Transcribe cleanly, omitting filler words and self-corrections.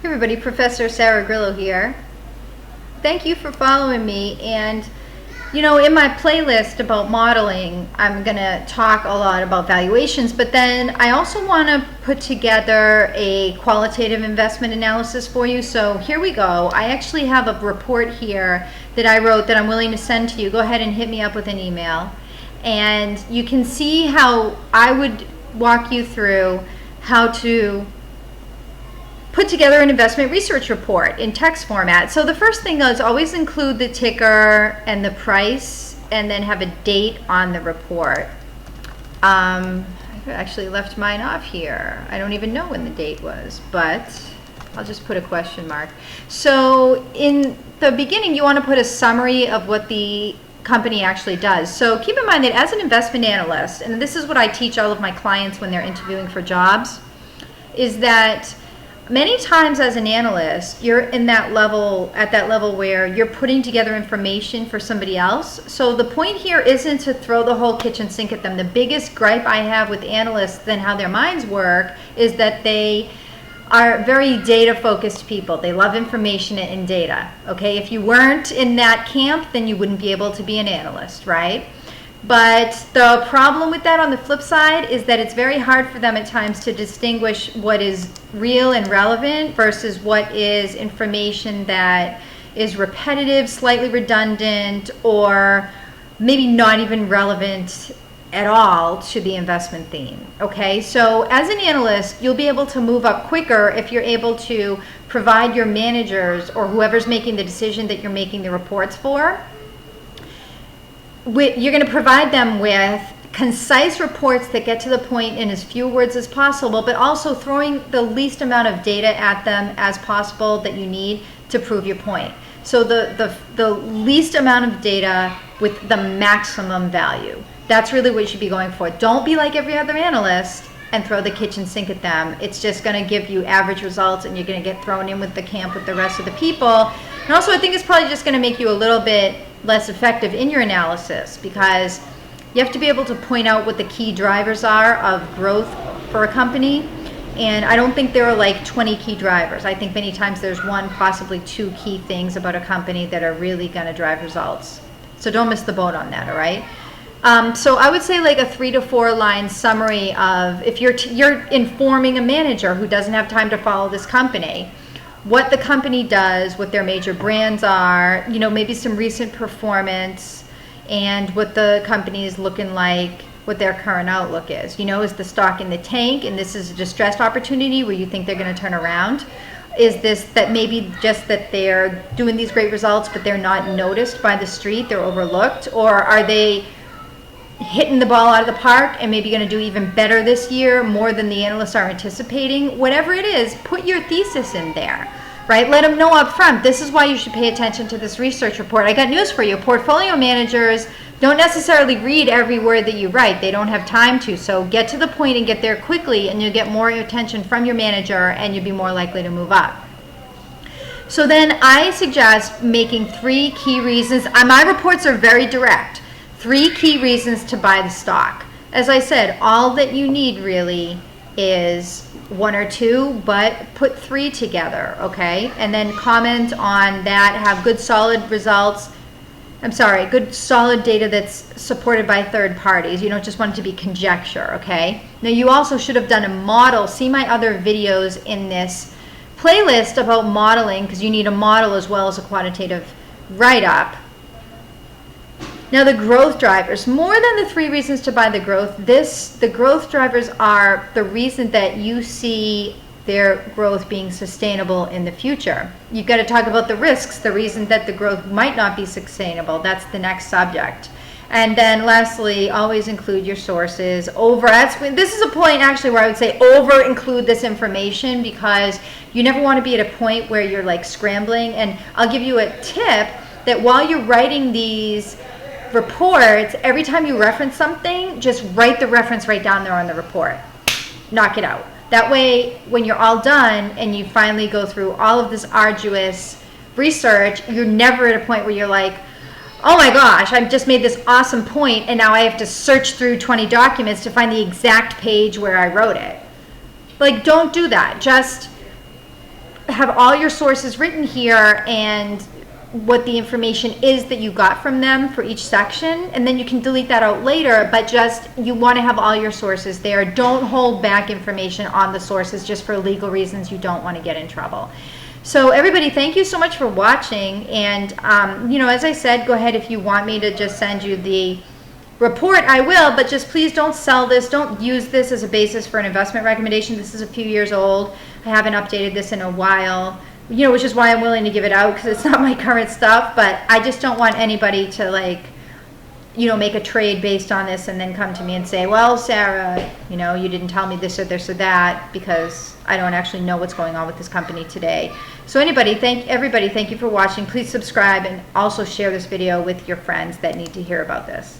Hey everybody, Professor Sarah Grillo here. Thank you for following me. And you know, in my playlist about modeling, I'm going to talk a lot about valuations, but then I also want to put together a qualitative investment analysis for you. So here we go. I actually have a report here that I wrote that I'm willing to send to you. Go ahead and hit me up with an email. And you can see how I would walk you through how to put together an investment research report in text format. So the first thing is always include the ticker and the price, and then have a date on the report. I actually left mine off here. I don't even know when the date was, but I'll just put a question mark. So in the beginning, you want to put a summary of what the company actually does. So keep in mind that as an investment analyst, and this is what I teach all of my clients when they're interviewing for jobs, is that many times as an analyst, you're in that level, at that level where you're putting together information for somebody else. So the point here isn't to throw the whole kitchen sink at them. The biggest gripe I have with analysts and how their minds work is that they are very data-focused people. They love information and data. Okay, if you weren't in that camp, then you wouldn't be able to be an analyst, right? But the problem with that on the flip side is that it's very hard for them at times to distinguish what is real and relevant versus what is information that is repetitive, slightly redundant, or maybe not even relevant at all to the investment theme. Okay, so as an analyst, you'll be able to move up quicker if you're able to provide your managers or whoever's making the decision that you're making the reports for. You're going to provide them with concise reports that get to the point in as few words as possible, but also throwing the least amount of data at them as possible that you need to prove your point. So the least amount of data with the maximum value. That's really what you should be going for. Don't be like every other analyst and throw the kitchen sink at them. It's just going to give you average results, and you're going to get thrown in with the camp with the rest of the people. And also, I think it's probably just going to make you a little bit less effective in your analysis, because you have to be able to point out what the key drivers are of growth for a company. And I don't think there are like 20 key drivers. I think many times there's one, possibly two key things about a company that are really going to drive results. So don't miss the boat on that, all right? So I would say like a 3 to 4 line summary of, if you're informing a manager who doesn't have time to follow this company, what the company does, what their major brands are, you know, maybe some recent performance, and what the company is looking like, what their current outlook is. You know, is the stock in the tank and this is a distressed opportunity where you think they're going to turn around? Is this that maybe just that they're doing these great results but they're not noticed by the street, they're overlooked? Or are they hitting the ball out of the park and maybe going to do even better this year, more than the analysts are anticipating? Whatever it is, put your thesis in there, right? Let them know up front, this is why you should pay attention to this research report. I got news for you. Portfolio managers don't necessarily read every word that you write. They don't have time to. So get to the point and get there quickly, and you'll get more attention from your manager, and you'll be more likely to move up. So then I suggest making 3 key reasons. My reports are very direct. 3 key reasons to buy the stock. As I said, all that you need really is 1 or 2, but put 3 together, okay? And then comment on that, have good solid results. Good solid data that's supported by third parties. You don't just want it to be conjecture, okay? Now you also should have done a model. See my other videos in this playlist about modeling, because you need a model as well as a quantitative write-up. Now the growth drivers, more than the 3 reasons to buy the growth, the growth drivers are the reason that you see their growth being sustainable in the future. You've got to talk about the risks, the reason that the growth might not be sustainable. That's the next subject. And then lastly, always include your sources. This is a point actually where I would say over include this information, because you never want to be at a point where you're like scrambling. And I'll give you a tip that while you're writing these reports, every time you reference something, just write the reference right down there on the report. Knock it out. That way, when you're all done and you finally go through all of this arduous research, you're never at a point where you're like, oh my gosh, I've just made this awesome point and now I have to search through 20 documents to find the exact page where I wrote it. Like, don't do that. Just have all your sources written here and what the information is that you got from them for each section, and then you can delete that out later, but just you want to have all your sources there. Don't hold back information on the sources just for legal reasons. You don't want to get in trouble. So everybody, thank you so much for watching, and you know, as I said, go ahead if you want me to just send you the report, I will, but just please don't sell this. Don't use this as a basis for an investment recommendation. This is a few years old. I haven't updated this in a while, you know, which is why I'm willing to give it out, because it's not my current stuff. But I just don't want anybody to, like, you know, make a trade based on this and then come to me and say, well, Sarah, you know, you didn't tell me this or this or that, because I don't actually know what's going on with this company today. So everybody, thank you for watching. Please subscribe and also share this video with your friends that need to hear about this.